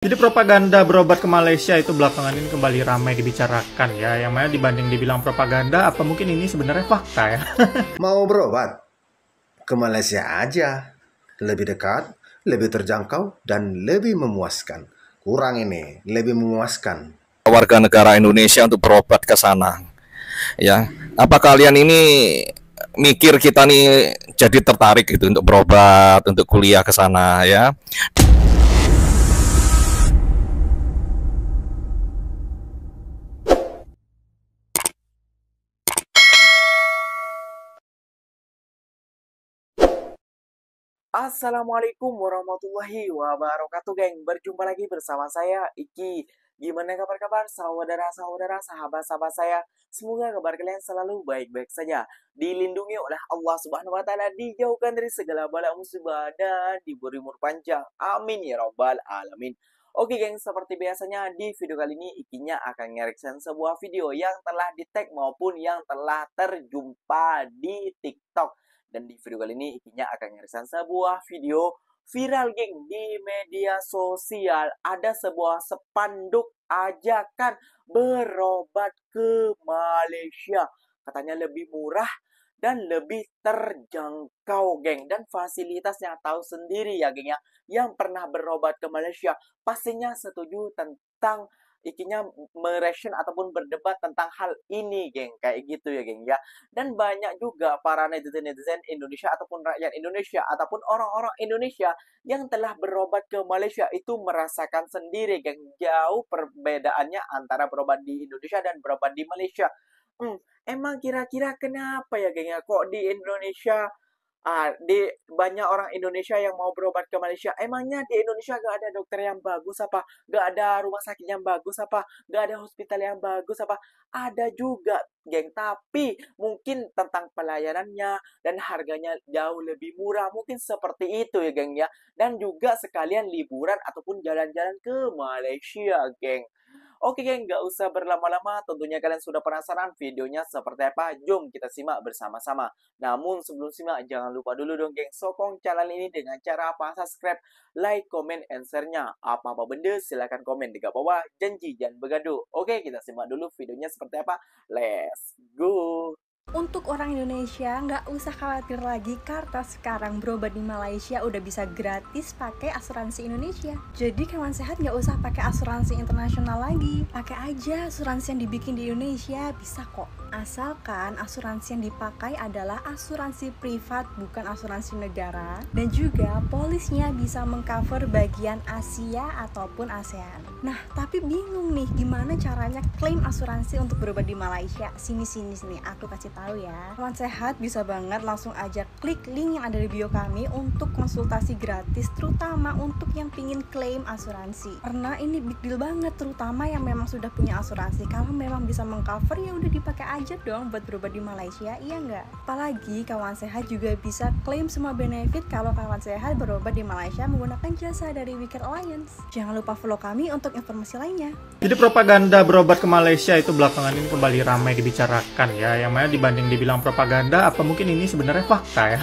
Jadi propaganda berobat ke Malaysia itu belakangan ini kembali ramai dibicarakan ya. Yang mana dibanding dibilang propaganda, apa mungkin ini sebenarnya fakta ya? Mau berobat? Ke Malaysia aja. Lebih dekat, lebih terjangkau, dan lebih memuaskan. Kurang ini, lebih memuaskan. Warga negara Indonesia untuk berobat ke sana. Ya, apa kalian ini mikir kita nih jadi tertarik gitu untuk berobat, untuk kuliah ke sana ya? Assalamualaikum warahmatullahi wabarakatuh, geng. Berjumpa lagi bersama saya, Iki. Gimana kabar-kabar saudara-saudara, sahabat-sahabat saya? Semoga kabar kalian selalu baik-baik saja. Dilindungi oleh Allah Subhanahu wa taala, dijauhkan dari segala bala musibah dan diberi umur panjang. Amin ya rabbal alamin. Oke, geng, seperti biasanya di video kali ini Ikinya akan nge-reaction sebuah video yang telah di-tag maupun yang telah terjumpa di TikTok. Dan di video kali ini Ikinya akan nge-reaction sebuah video viral, geng, di media sosial. Ada sebuah spanduk ajakan berobat ke Malaysia. Katanya lebih murah dan lebih terjangkau, geng. Dan fasilitasnya tahu sendiri ya, geng ya. Yang pernah berobat ke Malaysia pastinya setuju tentang Ikinya mereaction ataupun berdebat tentang hal ini, geng. Kayak gitu ya, geng ya. Dan banyak juga para netizen-netizen Indonesia ataupun rakyat Indonesia ataupun orang-orang Indonesia yang telah berobat ke Malaysia itu merasakan sendiri, geng. Jauh perbedaannya antara berobat di Indonesia dan berobat di Malaysia. Emang kira-kira kenapa ya, geng ya? Kok di Indonesia di banyak orang Indonesia yang mau berobat ke Malaysia? Emangnya di Indonesia gak ada dokter yang bagus apa? Gak ada rumah sakit yang bagus apa? Gak ada hospital yang bagus apa? Ada juga, geng. Tapi mungkin tentang pelayanannya dan harganya jauh lebih murah. Mungkin seperti itu ya, geng ya. Dan juga sekalian liburan ataupun jalan-jalan ke Malaysia, geng. Oke, geng, nggak usah berlama-lama. Tentunya kalian sudah penasaran videonya seperti apa. Jom kita simak bersama-sama. Namun sebelum simak, jangan lupa dulu dong, geng. Sokong channel ini dengan cara apa? Subscribe, like, comment, and share-nya. Apa-apa benda, silahkan komen di bawah. Janji jangan bergaduh. Oke, kita simak dulu videonya seperti apa. Let's go! Untuk orang Indonesia nggak usah khawatir lagi karena sekarang berobat di Malaysia udah bisa gratis pakai asuransi Indonesia. Jadi kawan sehat nggak usah pakai asuransi internasional lagi, pakai aja asuransi yang dibikin di Indonesia, bisa kok. Asalkan asuransi yang dipakai adalah asuransi privat bukan asuransi negara, dan juga polisnya bisa mengcover bagian Asia ataupun ASEAN. Nah, tapi bingung nih gimana caranya klaim asuransi untuk berobat di Malaysia. Sini aku kasih tahu ya. Kawan sehat bisa banget langsung aja klik link yang ada di bio kami untuk konsultasi gratis, terutama untuk yang pingin klaim asuransi. Karena ini big deal banget, terutama yang memang sudah punya asuransi. Kalau memang bisa mengcover ya udah dipakai aja dong buat berobat di Malaysia, iya nggak? Apalagi kawan sehat juga bisa klaim semua benefit kalau kawan sehat berobat di Malaysia menggunakan jasa dari Wicked Alliance. Jangan lupa follow kami untuk informasi lainnya. Jadi propaganda berobat ke Malaysia itu belakangan ini kembali ramai dibicarakan ya. Yang mana dibanding dibilang propaganda, apa mungkin ini sebenarnya fakta ya?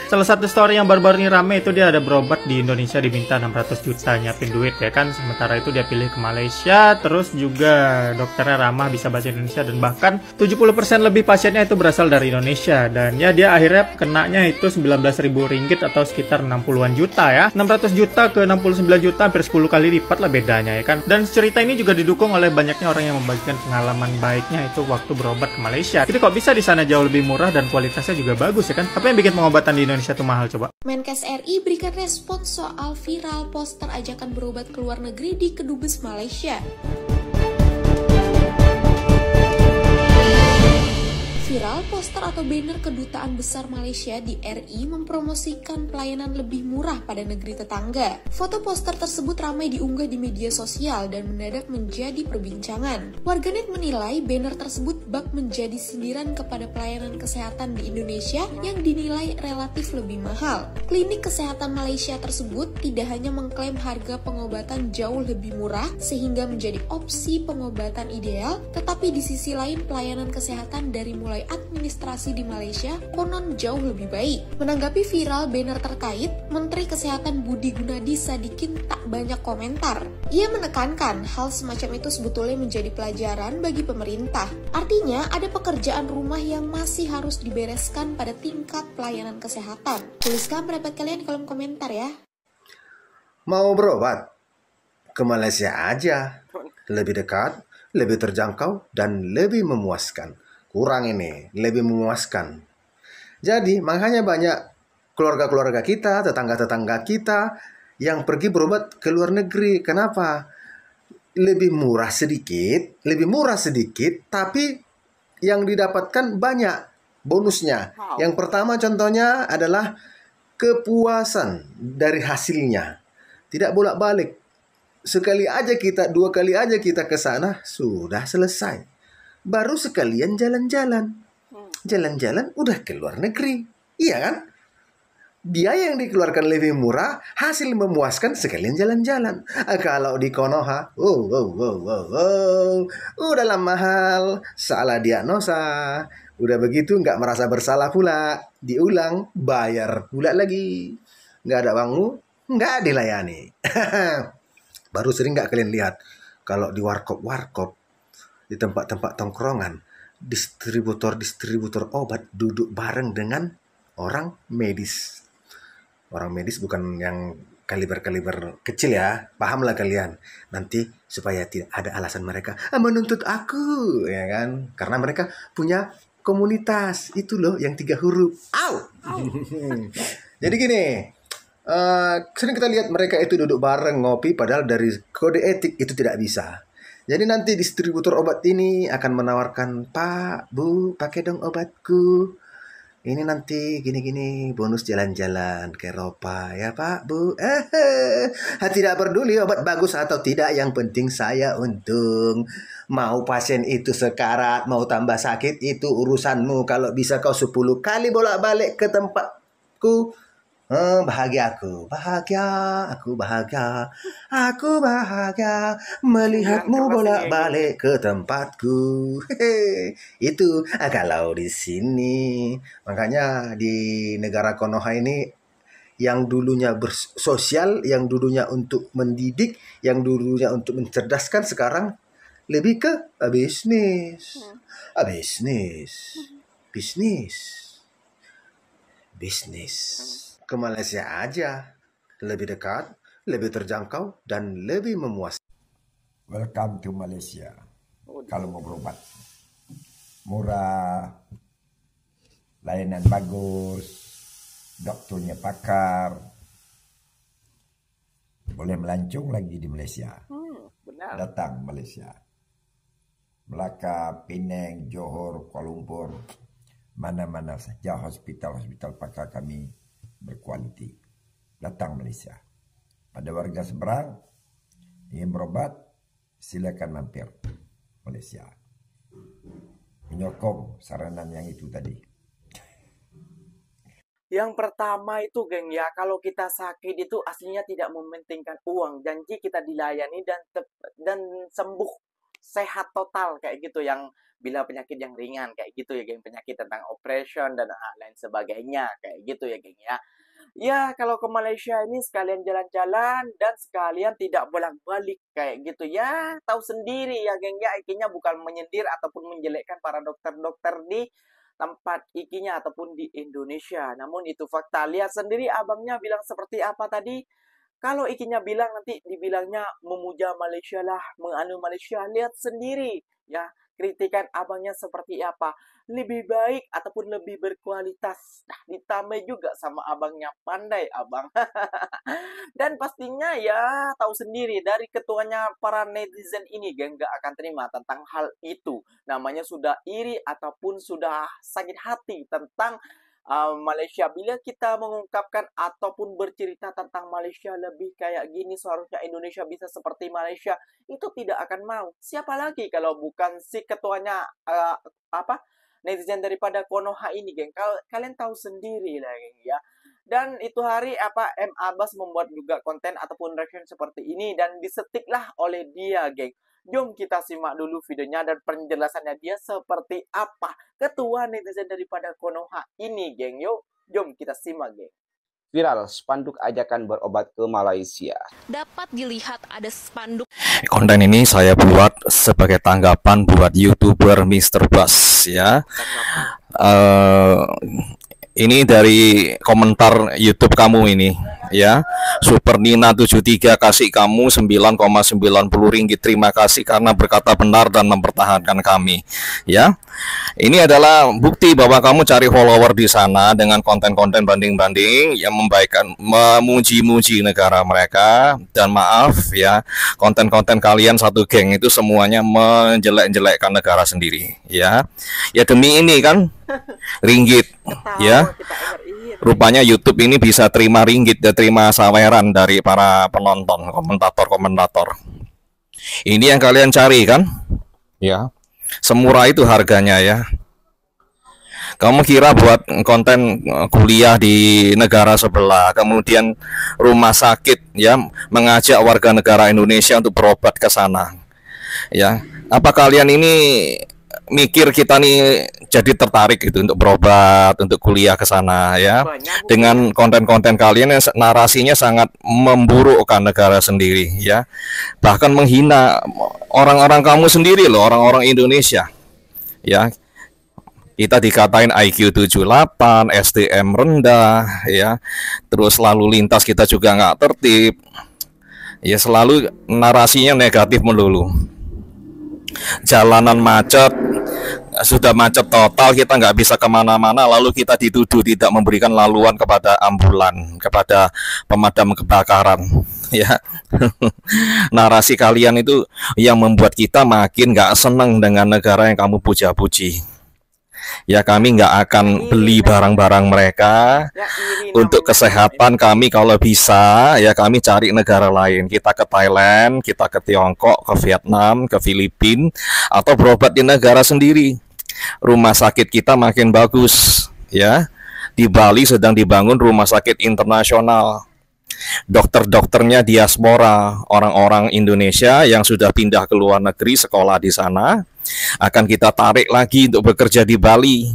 Salah satu story yang baru-baru ini ramai itu dia ada berobat di Indonesia diminta 600 juta nyiapin duit ya kan. Sementara itu dia pilih ke Malaysia, terus juga dokternya ramah, bisa bahasa Indonesia, dan bahkan 70% lebih pasiennya itu berasal dari Indonesia. Dan ya dia akhirnya kenanya itu 19.000 ringgit atau sekitar 60-an juta ya. 600 juta ke 69 juta hampir 10 kali lipat lah bedanya ya kan. Dan cerita ini juga didukung oleh banyaknya orang yang membagikan pengalaman baiknya itu waktu berobat ke Malaysia. Jadi kok bisa di sana jauh lebih murah dan kualitasnya juga bagus ya kan? Apa yang bikin pengobatan di Indonesia tuh mahal coba? Menkes RI berikan respons soal viral poster ajakan berobat ke luar negeri di Kedubes Malaysia. Viral poster atau banner Kedutaan Besar Malaysia di RI mempromosikan pelayanan lebih murah pada negeri tetangga. Foto poster tersebut ramai diunggah di media sosial dan mendadak menjadi perbincangan. Warganet menilai banner tersebut bak menjadi sindiran kepada pelayanan kesehatan di Indonesia yang dinilai relatif lebih mahal. Klinik kesehatan Malaysia tersebut tidak hanya mengklaim harga pengobatan jauh lebih murah sehingga menjadi opsi pengobatan ideal, tetapi di sisi lain pelayanan kesehatan dari mulai administrasi di Malaysia konon jauh lebih baik. Menanggapi viral banner terkait, Menteri Kesehatan Budi Gunadi Sadikin tak banyak komentar. Ia menekankan hal semacam itu sebetulnya menjadi pelajaran bagi pemerintah. Artinya, ada pekerjaan rumah yang masih harus dibereskan pada tingkat pelayanan kesehatan. Tuliskan pendapat kalian di kolom komentar ya. Mau berobat? Ke Malaysia aja. Lebih dekat, lebih terjangkau, dan lebih memuaskan. Kurang ini, lebih memuaskan. Jadi, makanya banyak keluarga-keluarga kita, tetangga-tetangga kita yang pergi berobat ke luar negeri. Kenapa? Lebih murah sedikit, tapi yang didapatkan banyak bonusnya. Yang pertama contohnya adalah kepuasan dari hasilnya. Tidak bolak-balik. Sekali aja kita, 2 kali aja kita ke sana, sudah selesai. Baru sekalian jalan-jalan. Jalan-jalan udah ke luar negeri. Iya kan? Biaya yang dikeluarkan lebih murah, hasil memuaskan sekalian jalan-jalan. Kalau di Konoha, udahlah mahal, salah diagnosa. Udah begitu nggak merasa bersalah pula. Diulang, bayar pula lagi. Nggak ada uangmu, nggak dilayani. Baru sering nggak kalian lihat kalau di warkop, di tempat-tempat tongkrongan, distributor obat duduk bareng dengan orang medis. Orang medis bukan yang kaliber kecil ya, pahamlah kalian. Nanti supaya tidak ada alasan mereka menuntut aku, ya kan? Karena mereka punya komunitas itu loh yang 3 huruf. Jadi gini. Sering kita lihat mereka itu duduk bareng ngopi, padahal dari kode etik itu tidak bisa. Jadi nanti distributor obat ini akan menawarkan, Pak, Bu, pakai dong obatku. Ini nanti gini-gini bonus jalan-jalan ke Eropa ya Pak, Bu. Tidak peduli obat bagus atau tidak, yang penting saya untung. Mau pasien itu sekarat, mau tambah sakit, itu urusanmu. Kalau bisa kau 10 kali bolak-balik ke tempatku, bahagia aku bahagia melihatmu bolak-balik ke tempatku. Itu kalau di sini. Makanya di negara Konoha ini, yang dulunya bersosial, yang dulunya untuk mendidik, yang dulunya untuk mencerdaskan, sekarang lebih ke bisnis. Ke Malaysia aja. Lebih dekat, lebih terjangkau, dan lebih memuaskan. Welcome to Malaysia. Kalau mau berobat, murah, layanan bagus, dokternya pakar, boleh melancong lagi di Malaysia. Benar. Datang Malaysia, Melaka, Penang, Johor, Kuala Lumpur, mana-mana saja hospital pakar kami berkualiti. Datang Malaysia. Pada warga seberang ingin berobat, silakan mampir Malaysia. Menyokong saranan yang itu tadi. Yang pertama itu, geng, ya, kalau kita sakit itu aslinya tidak mementingkan uang. Janji kita dilayani dan sembuh, sehat total kayak gitu. Yang bila penyakit yang ringan kayak gitu ya, geng, penyakit tentang operation dan lain sebagainya kayak gitu ya, geng, ya. Ya, kalau ke Malaysia ini sekalian jalan-jalan dan sekalian tidak bolak-balik kayak gitu ya. Tahu sendiri ya, geng, ya, ikinya bukan menyindir ataupun menjelekkan para dokter-dokter di tempat ikinya ataupun di Indonesia. Namun itu fakta. Lihat sendiri abangnya bilang seperti apa tadi. Kalau ikinya bilang nanti dibilangnya memuja Malaysia lah, menganu Malaysia. Lihat sendiri ya, kritikan abangnya seperti apa. Lebih baik ataupun lebih berkualitas. Nah, ditambah juga sama abangnya, pandai abang. Dan pastinya ya tahu sendiri dari ketuanya para netizen ini, geng, gak akan terima tentang hal itu. Namanya sudah iri ataupun sudah sakit hati tentang Malaysia. Bila kita mengungkapkan ataupun bercerita tentang Malaysia lebih kayak gini, seharusnya Indonesia bisa seperti Malaysia, itu tidak akan mau. Siapa lagi kalau bukan si ketuanya netizen daripada Konoha ini, geng. Kalian tahu sendiri lah, geng, ya. Dan itu hari M. Abbas membuat juga konten ataupun reaction seperti ini dan disetiklah oleh dia, geng. Jom kita simak dulu videonya dan penjelasannya dia seperti apa. Ketua netizen daripada Konoha ini, geng. Yuk, jom kita simak, geng. Viral spanduk ajakan berobat ke Malaysia. Dapat dilihat ada spanduk. Konten ini saya buat sebagai tanggapan buat YouTuber Mr. Bus ya. Ini dari komentar YouTube kamu ini ya. Super Nina 73 kasih kamu 9,90 ringgit. Terima kasih karena berkata benar dan mempertahankan kami ya. Ini adalah bukti bahwa kamu cari follower di sana dengan konten-konten banding-banding yang membaikkan, memuji-muji negara mereka. Dan maaf ya, konten-konten kalian satu geng itu semuanya menjelek-jelekkan negara sendiri ya. Ya demi ini kan ringgit ya. Rupanya YouTube ini bisa terima ringgit dan terima saweran dari para penonton, komentator-komentator. Ini yang kalian cari kan? Ya. Semurah itu harganya ya. Kamu kira buat konten kuliah di negara sebelah, kemudian rumah sakit ya mengajak warga negara Indonesia untuk berobat ke sana. Ya, apa kalian ini mikir kita nih jadi tertarik gitu untuk berobat, untuk kuliah ke sana ya? Dengan konten-konten kalian yang narasinya sangat memburukkan negara sendiri ya. Bahkan menghina orang-orang kamu sendiri loh, orang-orang Indonesia. Ya. Kita dikatain IQ 78, SDM rendah ya. Terus lalu lintas kita juga nggak tertib. Ya selalu narasinya negatif melulu. Jalanan macet, sudah macet total, kita nggak bisa kemana-mana, lalu kita dituduh tidak memberikan laluan kepada ambulan, kepada pemadam kebakaran ya. Narasi kalian itu yang membuat kita makin nggak seneng dengan negara yang kamu puja-puji ya. Kami nggak akan beli barang-barang mereka. Untuk kesehatan kami kalau bisa ya kami cari negara lain. Kita ke Thailand, kita ke Tiongkok, ke Vietnam, ke Filipina, atau berobat di negara sendiri. Rumah sakit kita makin bagus ya. Di Bali sedang dibangun rumah sakit internasional. Dokter-dokternya diaspora, orang-orang Indonesia yang sudah pindah ke luar negeri sekolah di sana akan kita tarik lagi untuk bekerja di Bali,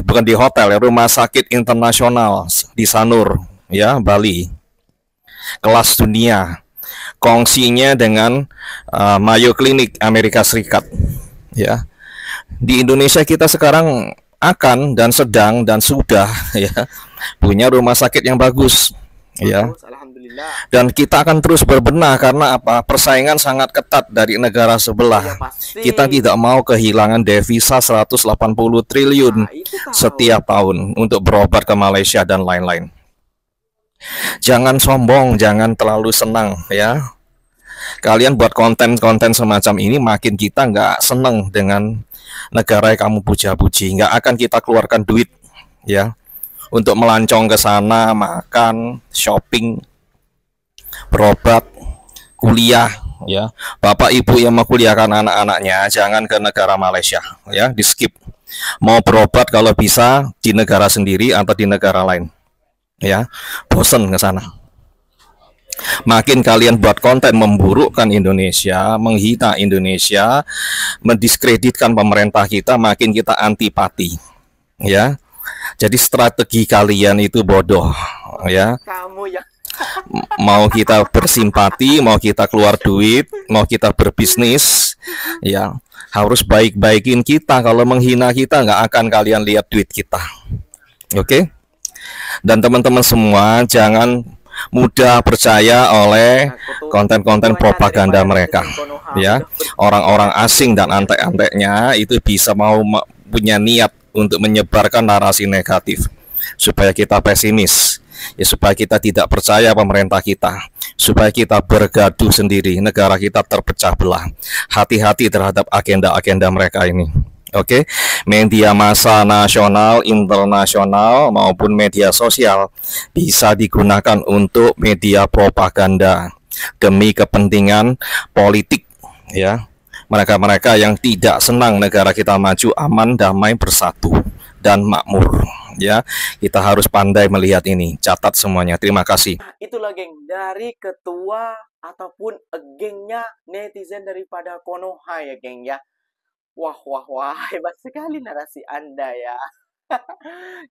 bukan di hotel ya, rumah sakit internasional di Sanur ya, Bali, kelas dunia, kongsinya dengan Mayo Clinic Amerika Serikat ya. Di Indonesia kita sekarang akan dan sedang dan sudah ya punya rumah sakit yang bagus ya. Dan kita akan terus berbenah karena apa? Persaingan sangat ketat dari negara sebelah. Kita tidak mau kehilangan devisa 180 triliun setiap tahun untuk berobat ke Malaysia dan lain-lain. Jangan sombong, jangan terlalu senang ya. Kalian buat konten-konten semacam ini makin kita nggak senang dengan negara yang kamu puja-puji. Nggak akan kita keluarkan duit ya untuk melancong ke sana, makan, shopping, berobat, kuliah ya. Bapak ibu yang mau kuliahkan anak-anaknya jangan ke negara Malaysia ya, di skip. Mau berobat kalau bisa di negara sendiri atau di negara lain ya. Bosen ke sana. Makin kalian buat konten memburukkan Indonesia, menghina Indonesia, mendiskreditkan pemerintah kita, makin kita antipati ya. Jadi strategi kalian itu bodoh ya. Mau kita bersimpati, mau kita keluar duit, mau kita berbisnis ya, harus baik-baikin kita. Kalau menghina kita nggak akan kalian lihat duit kita. Oke? Dan teman-teman semua jangan mudah percaya oleh konten-konten propaganda mereka ya. Orang-orang asing dan antek-anteknya itu bisa mau punya niat untuk menyebarkan narasi negatif supaya kita pesimis ya, supaya kita tidak percaya pemerintah kita, supaya kita bergaduh sendiri, negara kita terpecah belah. Hati-hati terhadap agenda-agenda mereka ini. Oke, media massa nasional, internasional maupun media sosial bisa digunakan untuk media propaganda demi kepentingan politik ya. Mereka-mereka yang tidak senang negara kita maju, aman, damai, bersatu dan makmur Ya, kita harus pandai melihat ini. Catat semuanya. Terima kasih. Nah, itulah geng, dari ketua ataupun gengnya netizen daripada Konoha ya geng ya. Wah, wah, wah, hebat sekali narasi Anda ya.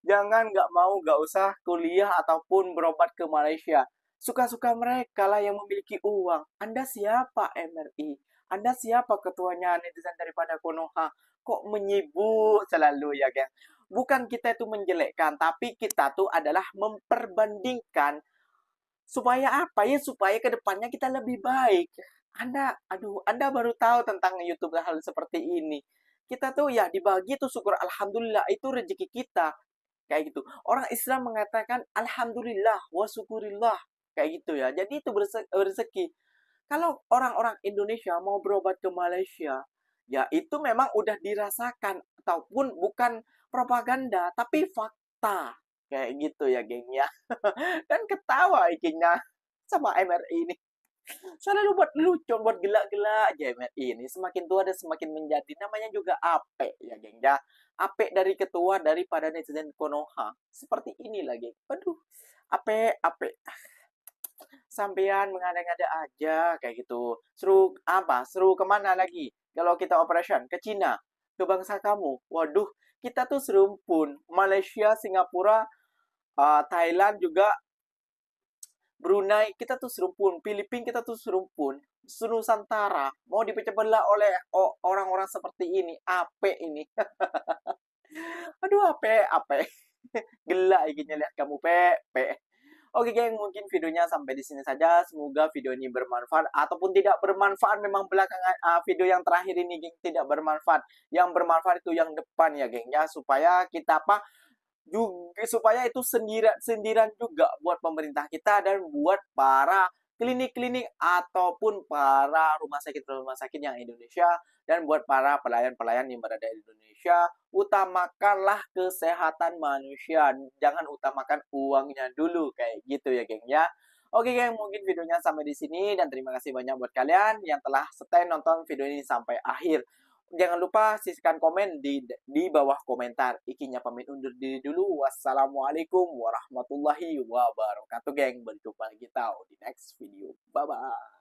Jangan nggak usah kuliah ataupun berobat ke Malaysia. Suka-suka mereka lah yang memiliki uang. Anda siapa MRI? Anda siapa ketuanya netizen daripada Konoha? Kok menyibuk selalu ya geng? Bukan kita itu menjelekkan, tapi kita tuh adalah memperbandingkan supaya apa ya? Supaya kedepannya kita lebih baik. Anda baru tahu tentang YouTube hal seperti ini. Kita tuh ya dibagi tuh syukur alhamdulillah itu rezeki kita. Kayak gitu. Orang Islam mengatakan alhamdulillah wa syukurillah. Kayak gitu ya. Jadi itu rezeki. Kalau orang-orang Indonesia mau berobat ke Malaysia, ya itu memang udah dirasakan ataupun bukan propaganda, tapi fakta. Kayak gitu ya, geng ya. Dan ketawa ikinya sama MRI ini. Selalu buat lucu, buat gelak-gelak aja MRI ini. Semakin tua dan semakin menjadi. Namanya juga Ape ya, geng ya. Ape dari ketua daripada netizen Konoha. Seperti inilah, geng. Aduh, Ape. Sampean mengada-ngada aja kayak gitu. Seru apa? Seru kemana lagi? Kalau kita operation ke Cina, ke bangsa kamu. Waduh, kita tuh serumpun. Malaysia, Singapura, Thailand juga, Brunei kita tuh serumpun. Filipina kita tuh serumpun. Nusantara mau dipecah belah oleh orang-orang seperti ini. Ape ini. Aduh, Ape. Gelak ikinya lihat kamu, Pe. Oke geng, mungkin videonya sampai di sini saja. Semoga video ini bermanfaat ataupun tidak bermanfaat. Memang belakangan video yang terakhir ini geng tidak bermanfaat. Yang bermanfaat itu yang depan ya geng ya, supaya kita supaya itu sendiran juga buat pemerintah kita dan buat para klinik-klinik ataupun para rumah sakit yang Indonesia, dan buat para pelayan-pelayan yang berada di Indonesia. Utamakanlah kesehatan manusia, jangan utamakan uangnya dulu, kayak gitu ya geng ya. Oke geng, mungkin videonya sampai di sini dan terima kasih banyak buat kalian yang telah stay nonton video ini sampai akhir. Jangan lupa sisihkan komen di bawah komentar. Ikinya pamit undur diri dulu. Wassalamualaikum warahmatullahi wabarakatuh geng. Berjumpa lagi di next video. Bye bye.